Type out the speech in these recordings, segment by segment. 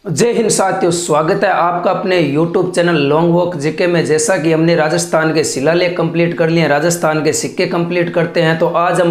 जय हिंद साथियों, स्वागत है आपका अपने YouTube channel long walk GK में। जैसा कि हमने राजस्थान के शिलालेख कंप्लीट कर लिए, राजस्थान के सिक्के कंप्लीट करते हैं, तो आज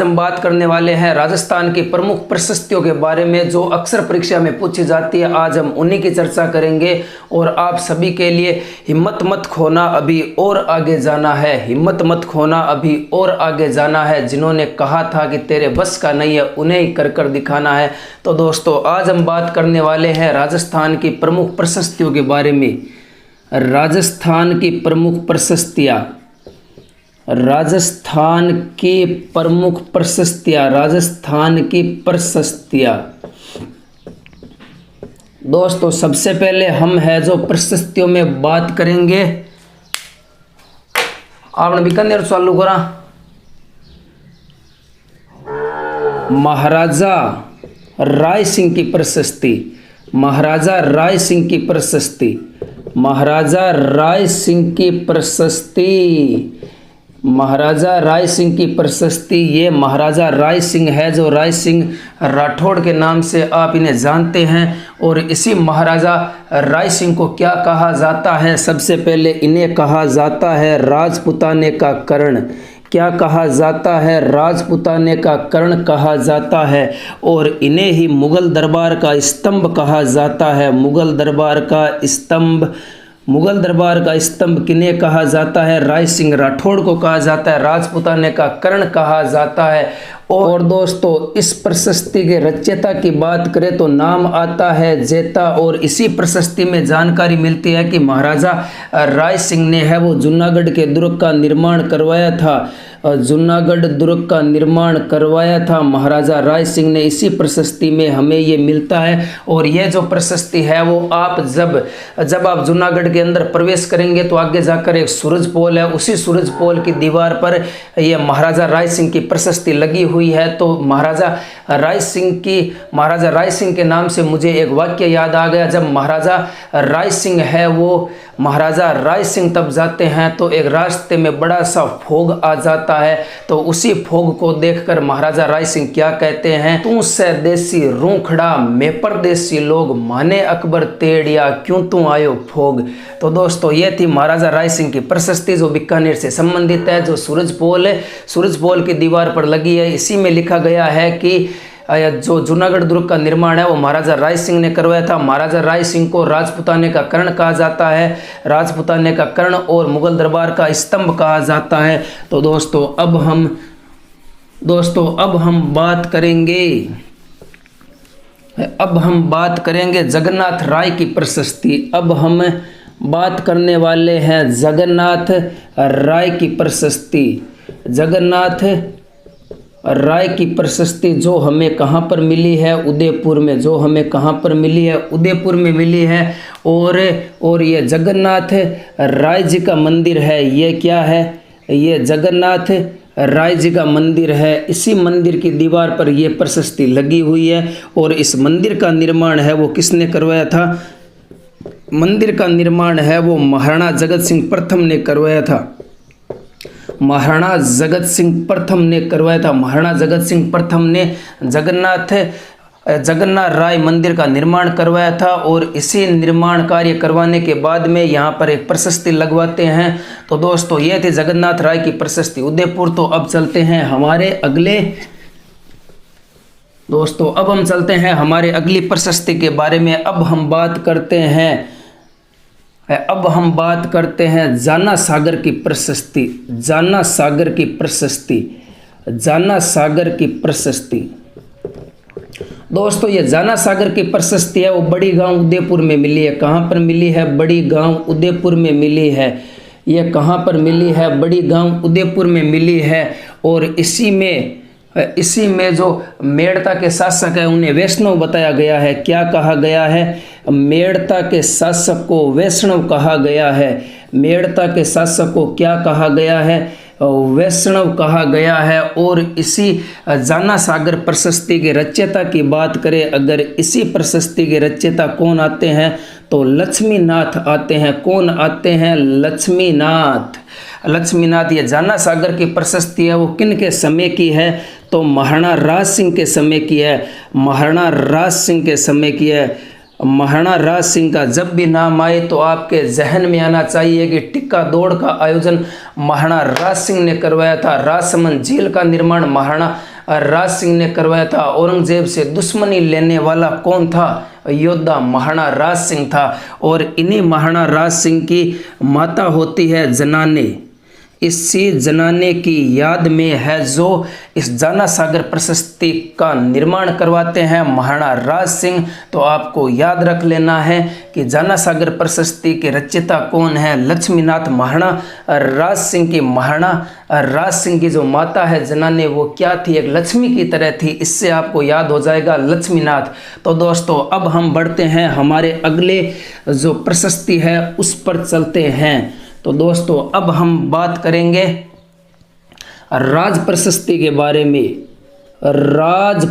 हम बात करने वाले हैं राजस्थान की प्रमुख प्रशस्तियों के बारे में जो अक्सर परीक्षा में पूछी जाती है। आज हम उन्हीं की चर्चा करेंगे और आप सभी के लिए हिम्मत मत खोना, अभी और आगे जाना है। हिम्मत मत खोना, अभी और आगे जाना है। जिन्होंने कहा था कि तेरे बस का नहीं है, उन्हें ही कर कर दिखाना है। तो दोस्तों, आज हम बात करने वाले हैं राजस्थान की प्रमुख प्रशस्तियों के बारे में। राजस्थान की प्रमुख प्रशस्तियाँ, राजस्थान की प्रमुख प्रशस्तियाँ, राजस्थान की प्रशस्तियाँ। दोस्तों, सबसे पहले हम है जो प्रशस्तियों में बात करेंगे, आपने बीकानेर चालू करा। महाराजा राय सिंह की प्रशस्ति, महाराजा राय सिंह की प्रशस्ति, महाराजा राय सिंह की प्रशस्ति, महाराजा राय सिंह की प्रशस्ति। ये महाराजा राय सिंह है जो राय सिंह राठौड़ के नाम से आप इन्हें जानते हैं। और इसी महाराजा राय सिंह को क्या कहा जाता है? सबसे पहले इन्हें कहा जाता है राजपुताने का कर्ण। क्या कहा जाता है? राजपुताने का कर्ण कहा जाता है। और इन्हें ही मुगल दरबार का स्तंभ कहा जाता है। मुगल दरबार का स्तंभ, मुगल दरबार का स्तंभ किन्हें कहा जाता है? राय सिंह राठौड़ को कहा जाता है। राजपुताने का कर्ण कहा जाता है। और दोस्तों, इस प्रशस्ति के रचयिता की बात करें तो नाम आता है जेता। और इसी प्रशस्ति में जानकारी मिलती है कि महाराजा राय सिंह ने है वो जूनागढ़ के दुर्ग का निर्माण करवाया था। जूनागढ़ दुर्ग का निर्माण करवाया था महाराजा राय सिंह ने। इसी प्रशस्ति में हमें ये मिलता है। और ये जो प्रशस्ति है वो आप जब आप जूनागढ़ के अंदर प्रवेश करेंगे तो आगे जाकर एक सूरज पोल है, उसी सूरज पोल की दीवार पर ये महाराजा राय सिंह की प्रशस्ति लगी हुई है। तो महाराजा राय सिंह के नाम से मुझे एक वाक्य याद आ गया। जब महाराजा राय सिंह है वो महाराजा राय सिंह तब जाते हैं तो एक रास्ते में बड़ा सा फोग आ जाता है। तो उसी फोग को देखकर महाराजा राय सिंह क्या कहते हैं? तू से देसी रूखड़ा मैं परदेसी लोग, माने अकबर तेड़िया क्यों तू आयो फोग। तो दोस्तों, ये थी महाराजा राय सिंह की प्रशस्ति जो बीकानेर से संबंधित है। जो सूरज पोल है, सूरज पोल की दीवार पर लगी है। इसी में लिखा गया है कि जो जूनागढ़ दुर्ग का निर्माण है वो महाराजा राय सिंह ने करवाया था। महाराजा राय सिंह को राजपुताने का कर्ण कहा जाता है। राजपुताने का कर्ण और मुगल दरबार का स्तंभ कहा जाता है। तो दोस्तों, अब हम बात करेंगे जगन्नाथ राय की प्रशस्ति। अब हम बात करने वाले हैं जगन्नाथ राय की प्रशस्ति। जगन्नाथ राय की प्रशस्ति जो हमें कहाँ पर मिली है? उदयपुर में। जो हमें कहाँ पर मिली है? उदयपुर में मिली है। और ये जगन्नाथ राय जी का मंदिर है। ये क्या है? ये जगन्नाथ राय जी का मंदिर है। इसी मंदिर की दीवार पर ये प्रशस्ति लगी हुई है। और इस मंदिर का निर्माण है वो किसने करवाया था? मंदिर का निर्माण है वो महाराणा जगत सिंह प्रथम ने करवाया था। महाराणा जगत सिंह प्रथम ने करवाया था। महाराणा जगत सिंह प्रथम ने जगन्नाथ राय मंदिर का निर्माण करवाया था। और इसी निर्माण कार्य करवाने के बाद में यहाँ पर एक प्रशस्ति लगवाते हैं। तो दोस्तों, ये थी जगन्नाथ राय की प्रशस्ति उदयपुर। तो अब चलते हैं हमारे अगले दोस्तों, अब हम चलते हैं हमारे अगली प्रशस्ति के बारे में। अब हम बात करते हैं जाना सागर की प्रशस्ति। जाना सागर की प्रशस्ति, जाना सागर की प्रशस्ति। दोस्तों, ये जाना सागर की प्रशस्ति है वो बड़ी गांव उदयपुर में मिली है। कहाँ पर मिली है? बड़ी गांव उदयपुर में मिली है। ये कहाँ पर मिली है? बड़ी गांव उदयपुर में मिली है। और इसी में जो मेड़ता के शासक है उन्हें वैष्णव बताया गया है। क्या कहा गया है? मेड़ता के शासक को वैष्णव कहा गया है। मेड़ता के शासक को क्या कहा गया है? वैष्णव कहा गया है। और इसी जाना सागर प्रशस्ति के रचयिता की बात करें, अगर इसी प्रशस्ति के रचयिता कौन आते हैं तो लक्ष्मीनाथ आते हैं। कौन आते हैं? लक्ष्मीनाथ। लक्ष्मीनाथ। ये जाना सागर की प्रशस्ति है वो किन के समय की है? तो महाराणा राज सिंह के समय की है, महाराणा राज सिंह के समय की है। महाराणा राज सिंह का जब भी नाम आए तो आपके जहन में आना चाहिए कि टिक्का दौड़ का आयोजन महाराणा राज सिंह ने करवाया था। राजसमंद झील का निर्माण महाराणा राज सिंह ने करवाया था। औरंगजेब से दुश्मनी लेने वाला कौन था? योद्धा महाराणा राज सिंह था। और इन्हीं महाराणा राज सिंह की माता होती है जनाने। इसी जनाने की याद में है जो इस जाना सागर प्रशस्ति का निर्माण करवाते हैं महाराणा राज सिंह। तो आपको याद रख लेना है कि जाना सागर प्रशस्ति के रचयिता कौन है? लक्ष्मीनाथ। महाराणा राज सिंह की महाराणा राज सिंह की जो माता है जनाने, वो क्या थी? एक लक्ष्मी की तरह थी। इससे आपको याद हो जाएगा लक्ष्मीनाथ। तो दोस्तों अब हम बढ़ते हैं, हमारे अगले जो प्रशस्ति है उस पर चलते हैं। तो दोस्तों अब हम बात करेंगे राज प्रशस्ति के बारे में। राज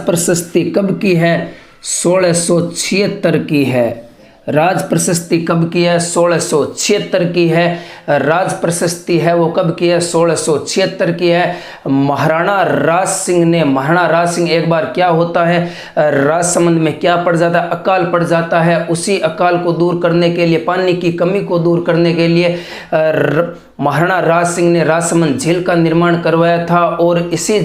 प्रशस्ति कब की है? 1676 की है। राज प्रशस्ति कब की है? 1676 की है। राज प्रशस्ति है वो कब की है? 1676 की है। महाराणा राज सिंह ने, महाराणा राज सिंह एक बार क्या होता है, राजसमंद में क्या पड़ जाता है? अकाल पड़ जाता है। उसी अकाल को दूर करने के लिए, पानी की कमी को दूर करने के लिए महाराणा राज सिंह ने राजसमंद झील का निर्माण करवाया था। और इसी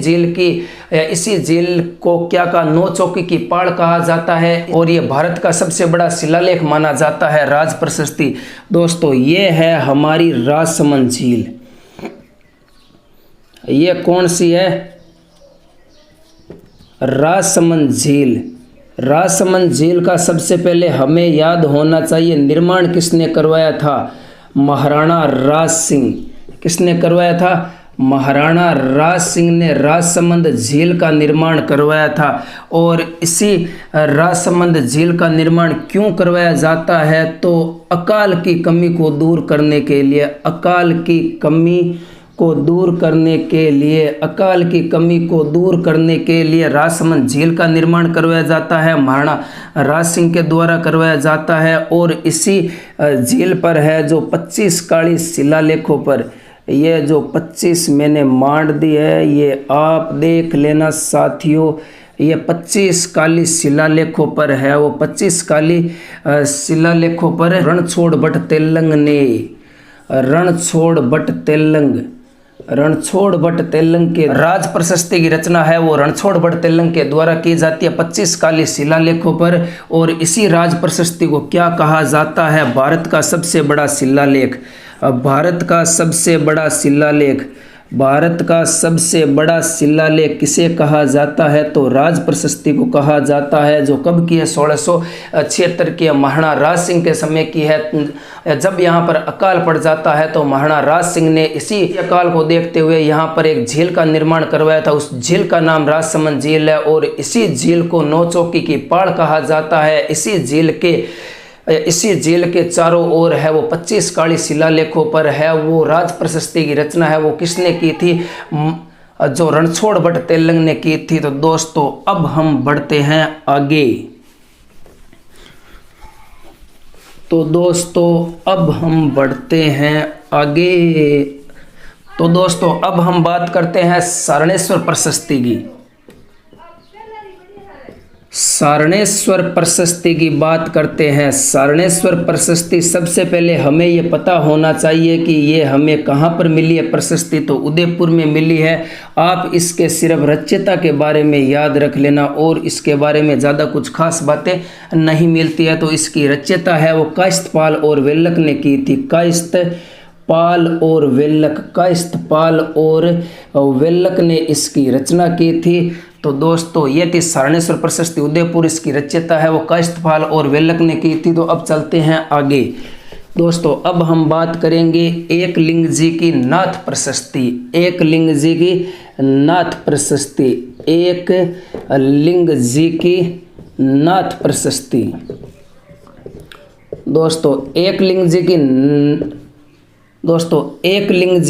झील को क्या कहा? नौ चौकी की पहाड़ कहा जाता है। और ये भारत का सबसे बड़ा शिलालेख माना जाता है राज प्रशस्ति। दोस्तों ये है हमारी राजसमंद झील। ये कौन सी है? राजसमंद झील। राजसमंद झील का सबसे पहले हमें याद होना चाहिए निर्माण किसने करवाया था? महाराणा राज सिंह। किसने करवाया था? महाराणा राज सिंह ने राजसमंद झील का निर्माण करवाया था। और इसी राजसमंद झील का निर्माण क्यों करवाया जाता है? तो अकाल की कमी को दूर करने के लिए, अकाल की कमी को दूर करने के लिए, अकाल की कमी को दूर करने के लिए राजसमंद झील का निर्माण करवाया जाता है, महाराणा राज सिंह के द्वारा करवाया जाता है। और इसी झील पर है जो 25 काली शिलालेखों पर, ये जो 25 मैंने मांड दी है, ये आप देख लेना साथियों। ये 25 काली शिलालेखों पर है। वो 25 काली शिलालेखों पर रणछोड़ बट तेलंग ने, रणछोड़ बट तेलंग के राज प्रशस्ति की रचना है वो रणछोड़ बट तेलंग के द्वारा की जाती है 25 काली शिलालेखों पर। और इसी राज प्रशस्ति को क्या कहा जाता है? भारत का सबसे बड़ा शिलालेख। भारत का सबसे बड़ा शिलालेख, भारत का सबसे बड़ा शिलालेख किसे कहा जाता है? तो राज प्रशस्ति को कहा जाता है। जो कब की है? 1676 की है। महाराणा राज सिंह के समय की है। जब यहाँ पर अकाल पड़ जाता है तो महाराणा राज सिंह ने इसी अकाल को देखते हुए यहाँ पर एक झील का निर्माण करवाया था। उस झील का नाम राजसमंद झील है। और इसी झील को नौ चौकी की पहाड़ कहा जाता है। इसी झील के चारों ओर है वो 25 काली शिलालेखों पर है वो राज प्रशस्ति की रचना है। वो किसने की थी? जो रणछोड़ बट तेलंग ने की थी। तो दोस्तों अब हम बढ़ते हैं आगे। तो दोस्तों अब हम बढ़ते हैं आगे। तो दोस्तों अब हम बात करते हैं सारणेश्वर प्रशस्ति की। सारणेश्वर प्रशस्ति की बात करते हैं। सारणेश्वर प्रशस्ति सबसे पहले हमें ये पता होना चाहिए कि ये हमें कहाँ पर मिली है प्रशस्ति। तो उदयपुर में मिली है। आप इसके सिर्फ रचयिता के बारे में याद रख लेना और इसके बारे में ज़्यादा कुछ खास बातें नहीं मिलती है। तो इसकी रचयिता है वो कायस्थपाल और वेल्लक ने की थी। कायस्थपाल और वेल्लक ने इसकी रचना की थी। तो दोस्तों ये थी सारणेश्वर प्रशस्ति उदयपुर। इसकी रचयिता है वो कायस्थपाल और वेल्लक ने की थी। तो अब चलते हैं आगे। दोस्तों अब हम बात करेंगे एकलिंग जी की नाथ प्रशस्ति। एकलिंग जी की नाथ प्रशस्ति, एकलिंग जी की नाथ प्रशस्ति। दोस्तों एकलिंग जी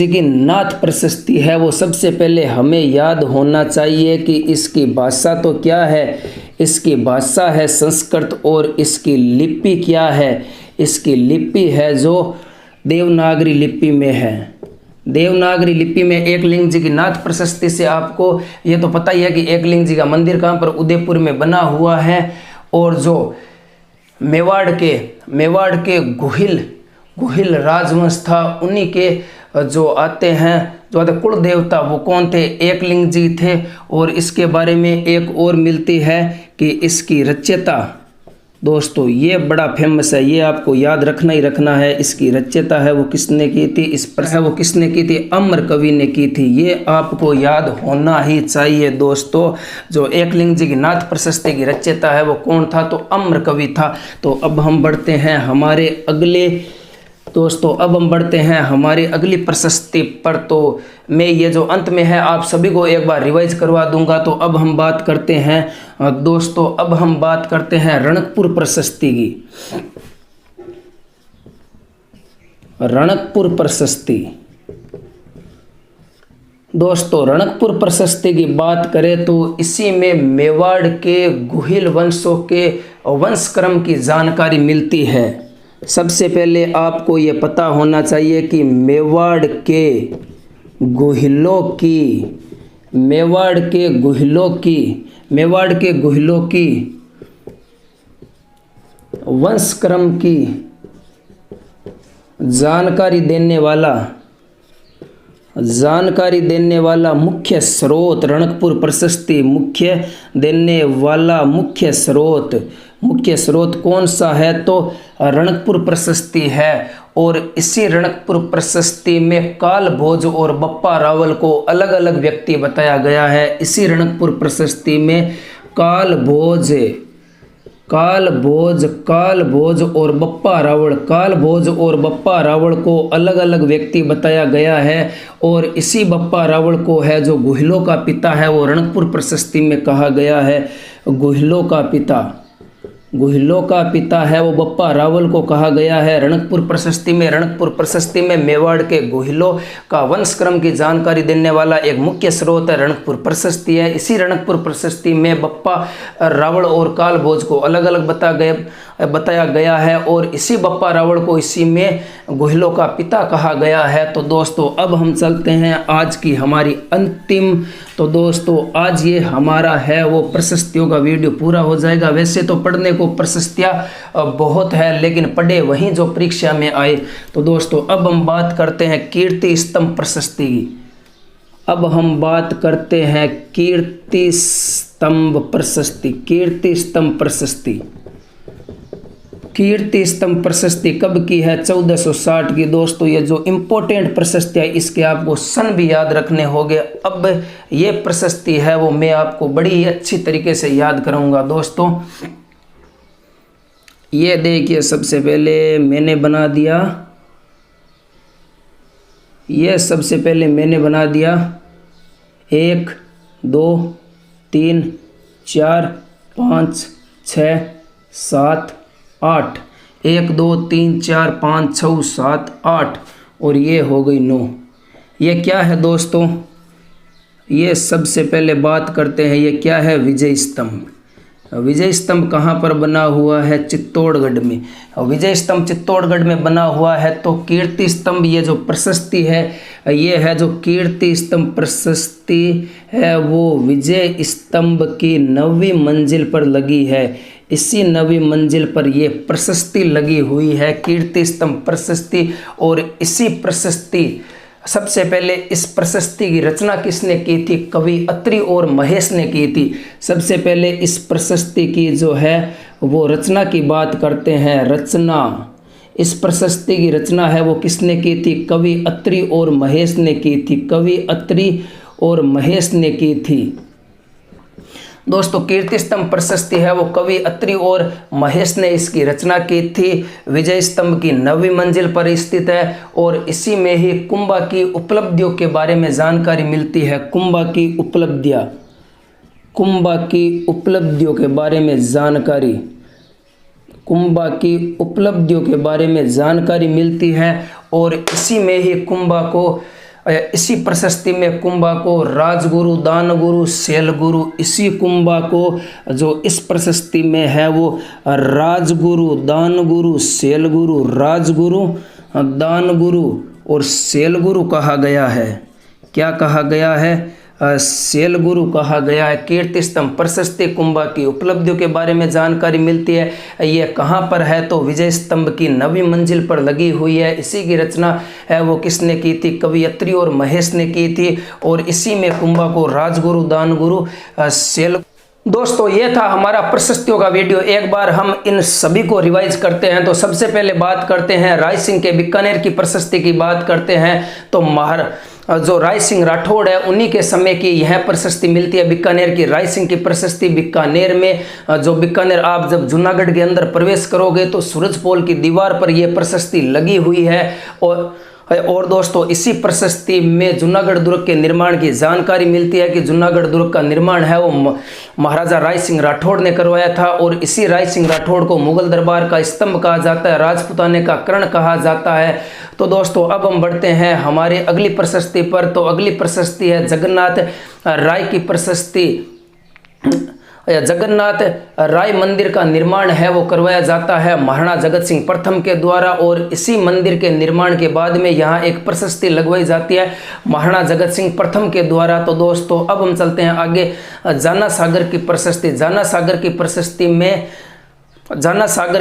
की नाथ प्रशस्ति है वो सबसे पहले हमें याद होना चाहिए कि इसकी भाषा तो क्या है? इसकी भाषा है संस्कृत। और इसकी लिपि क्या है? इसकी लिपि है जो देवनागरी लिपि में है। देवनागरी लिपि में एकलिंग जी की नाथ प्रशस्ति से आपको ये तो पता ही है कि एकलिंग जी का मंदिर कहाँ पर, उदयपुर में बना हुआ है। और जो मेवाड़ के गुहिल राजवंश था, उन्हीं के जो आते हैं, जो आते कुल देवता, वो कौन थे? एकलिंग जी थे। और इसके बारे में एक और मिलती है कि इसकी रचयिता, दोस्तों ये बड़ा फेमस है, ये आपको याद रखना ही रखना है। इसकी रचयिता है वो किसने की थी? इस पर है वो किसने की थी? अमर कवि ने की थी। ये आपको याद होना ही चाहिए दोस्तों। जो एकलिंग जी की नाथ प्रशस्ति की रचयिता है वो कौन था? तो अमर कवि था। तो अब हम बढ़ते हैं हमारे अगले अगली प्रशस्ति पर। तो मैं ये जो अंत में है आप सभी को एक बार रिवाइज करवा दूंगा। तो अब हम बात करते हैं दोस्तों, अब हम बात करते हैं रणकपुर प्रशस्ति की। रणकपुर प्रशस्ति दोस्तों, रणकपुर प्रशस्ति की बात करें तो इसी में मेवाड़ के गुहिल वंशों के वंशक्रम की जानकारी मिलती है। सबसे पहले आपको ये पता होना चाहिए कि मेवाड़ के गुहिलों की वंशक्रम की जानकारी देने वाला मुख्य स्रोत, रणकपुर प्रशस्ति मुख्य स्रोत कौन सा है? तो रणकपुर प्रशस्ति है। और इसी रणकपुर प्रशस्ति में काल भोज और बप्पा रावल को अलग अलग व्यक्ति बताया गया है। इसी रणकपुर प्रशस्ति में काल भोज और बप्पा रावल को अलग अलग व्यक्ति बताया गया है। और इसी बप्पा रावल को है जो गुहिलों का पिता है, वो रणकपुर प्रशस्ति में कहा गया है। गुहिलों का पिता है वो बप्पा रावल को कहा गया है रणकपुर प्रशस्ति में मेवाड़ के गुहिलों का वंशक्रम की जानकारी देने वाला एक मुख्य स्रोत है रणकपुर प्रशस्ति है। इसी रणकपुर प्रशस्ति में बप्पा रावल और काल भोज को अलग अलग बताया गया है। और इसी बप्पा रावल को इसी में गुहिलों का पिता कहा गया है। तो दोस्तों अब हम चलते हैं आज की हमारी अंतिम, तो दोस्तों आज ये हमारा है वो प्रशस्तियों का वीडियो पूरा हो जाएगा। वैसे तो पढ़ने को प्रशस्तियाँ बहुत है, लेकिन पढ़े वहीं जो परीक्षा में आए। तो दोस्तों अब हम बात करते हैं कीर्ति स्तंभ प्रशस्ति की। अब हम बात करते हैं कीर्ति स्तंभ प्रशस्ति कब की है? 1460 की। दोस्तों ये जो इम्पोर्टेंट प्रशस्ति है इसके आपको सन भी याद रखने होंगे। अब ये प्रशस्ति है वो मैं आपको बड़ी अच्छी तरीके से याद कराऊंगा। दोस्तों ये देखिए, सबसे पहले मैंने बना दिया 1 2 3 4 5 6 7 8 1 2 3 4 5 6 7 8 और ये हो गई 9। ये क्या है दोस्तों? ये सबसे पहले बात करते हैं ये क्या है? विजय स्तंभ। विजय स्तंभ कहाँ पर बना हुआ है? चित्तौड़गढ़ में। विजय स्तंभ चित्तौड़गढ़ में बना हुआ है। तो कीर्ति स्तंभ ये जो प्रशस्ति है, ये है जो कीर्ति स्तंभ प्रशस्ति है वो विजय स्तंभ की 9वीं मंजिल पर लगी है। इसी 9वीं मंजिल पर ये प्रशस्ति लगी हुई है, कीर्ति स्तंभ प्रशस्ति। और इसी प्रशस्ति, सबसे पहले इस प्रशस्ति की रचना किसने की थी? कवि अत्रि और महेश ने की थी। सबसे पहले इस प्रशस्ति की जो है वो रचना की बात करते हैं। इस प्रशस्ति की रचना है वो किसने की थी? कवि अत्रि और महेश ने की थी। दोस्तों कीर्ति स्तंभ प्रशस्ति है वो कवि अत्रि और महेश ने इसकी रचना की थी। विजय स्तंभ की 9वीं मंजिल पर स्थित है। और इसी में ही कुंभा की उपलब्धियों के बारे में जानकारी मिलती है। कुंभा की उपलब्धियों के बारे में जानकारी मिलती है। और इसी में ही इसी प्रशस्ति में कुंभा को राजगुरु, दानगुरु, शैलगुरु, इसी कुंभा को जो इस प्रशस्ति में है वो राजगुरु, दानगुरु, शैलगुरु, दानगुरु और शैलगुरु कहा गया है। क्या कहा गया है? शैलगुरु कहा गया है। कीर्ति स्तंभ प्रशस्ति कुंभा की उपलब्धियों के बारे में जानकारी मिलती है। ये कहाँ पर है? तो विजय स्तंभ की 9वीं मंजिल पर लगी हुई है। इसी की रचना है वो किसने की थी? कवियत्री और महेश ने की थी। और इसी में कुंभा को राजगुरु दानगुरु शैल। दोस्तों ये था हमारा प्रशस्तियों का वीडियो। एक बार हम इन सभी को रिवाइज करते हैं। तो सबसे पहले बात करते हैं राय सिंह के बीकानेर की प्रशस्ति की बात करते हैं। तो जो राय सिंह राठौड़ है उन्हीं के समय की यह प्रशस्ति मिलती है बीकानेर की। राय सिंह की प्रशस्ति बीकानेर में, जो बीकानेर आप जब जूनागढ़ के अंदर प्रवेश करोगे तो सूरजपोल की दीवार पर यह प्रशस्ति लगी हुई है। और दोस्तों इसी प्रशस्ति में जूनागढ़ दुर्ग के निर्माण की जानकारी मिलती है कि जूनागढ़ दुर्ग का निर्माण है वो महाराजा राय सिंह राठौड़ ने करवाया था। और इसी राय सिंह राठौड़ को मुगल दरबार का स्तंभ कहा जाता है, राजपुताने का कर्ण कहा जाता है। तो दोस्तों अब हम बढ़ते हैं हमारे अगली प्रशस्ति पर। तो अगली प्रशस्ति है जगन्नाथ राय की प्रशस्ति। जगन्नाथ राय मंदिर का निर्माण है वो करवाया जाता है महाराणा जगत सिंह प्रथम के द्वारा। और इसी मंदिर के निर्माण के बाद में यहाँ एक प्रशस्ति लगवाई जाती है महाराणा जगत सिंह प्रथम के द्वारा। तो दोस्तों अब हम चलते हैं आगे जाना सागर की प्रशस्ति। जाना सागर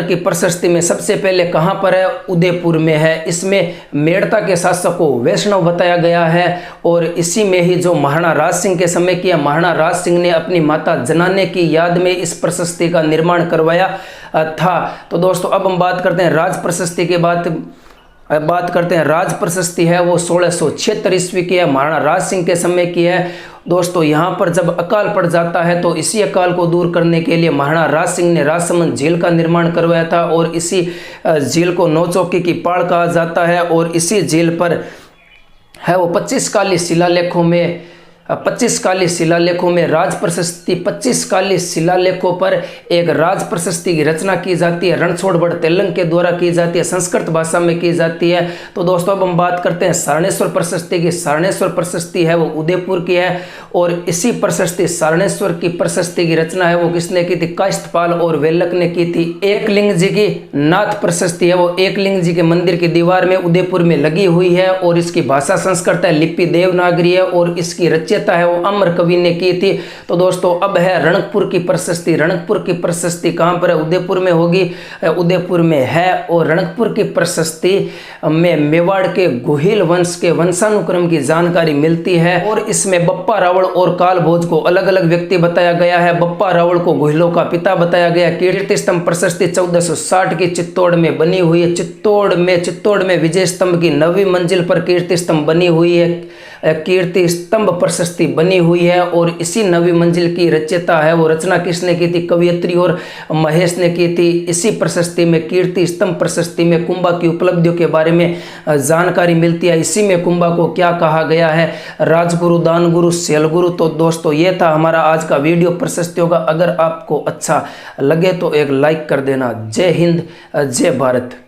की प्रशस्ति में सबसे पहले कहाँ पर है? उदयपुर में है। इसमें मेड़ता के शासक को वैष्णव बताया गया है। और इसी में ही जो महाराणा राज सिंह के समय किया, महाराणा राज सिंह ने अपनी माता जनाने की याद में इस प्रशस्ति का निर्माण करवाया था। तो दोस्तों अब हम बात करते हैं राज प्रशस्ति के बात करते हैं। राज प्रशस्ति है वो 1676 ईस्वी की है, महाराणा राज सिंह के समय की है। दोस्तों यहाँ पर जब अकाल पड़ जाता है तो इसी अकाल को दूर करने के लिए महाराणा राज सिंह ने राजसमंद झील का निर्माण करवाया था। और इसी झील को नौचौकी की पहाड़ कहा जाता है। और इसी झील पर है वो 25 काली शिलालेखों में राज प्रशस्ति 25 काली शिलालेखों पर एक राज प्रशस्ति की रचना की जाती है। रणछोड़ तेलंग के द्वारा की जाती है, संस्कृत भाषा में की जाती है। तो दोस्तों अब हम बात करते हैं सारणेश्वर प्रशस्ति की। सारणेश्वर प्रशस्ति है वो उदयपुर की है। और इसी प्रशस्ति सारणेश्वर की प्रशस्ति की रचना है वो किसने की थी? कायस्थपाल और वेलक ने की थी। एकलिंग जी की नाथ प्रशस्ति है वो एकलिंग जी के मंदिर की दीवार में उदयपुर में लगी हुई है। और इसकी भाषा संस्कृत है, लिपि देवनागरी है। और इसकी है वो अमर कवि ने की थी। तो दोस्तों अब है रणकपुर की प्रशस्ति। रणकपुर की प्रशस्ति कहां पर है? उदयपुर में होगी, उदयपुर में है। और रणकपुर की प्रशस्ति में मेवाड़ के गोहिल वंश के वंशानुक्रम की जानकारी मिलती है। और इसमें बप्पा रावल और काल भोज को अलग अलग व्यक्ति बताया गया है। बप्पा रावल को गोहिलों का पिता बताया गया। कीर्ति स्तंभ प्रशस्ति 1460 की चित्तौड़ में बनी हुई है। चित्तौड़ में विजय स्तंभ की 9वीं मंजिल पर कीर्ति स्तंभ बनी हुई है, कीर्ति स्तंभ प्रशस्ति बनी हुई है। और इसी 9वीं मंजिल की रचयिता है वो रचना किसने की थी? कवियत्री और महेश ने की थी। इसी प्रशस्ति में कीर्ति स्तंभ प्रशस्ति में कुंभा की उपलब्धियों के बारे में जानकारी मिलती है। इसी में कुंभा को क्या कहा गया है? राजगुरु दानगुरु शैलगुरु। तो दोस्तों ये था हमारा आज का वीडियो प्रशस्तियों का। अगर आपको अच्छा लगे तो एक लाइक कर देना। जय हिंद, जय भारत।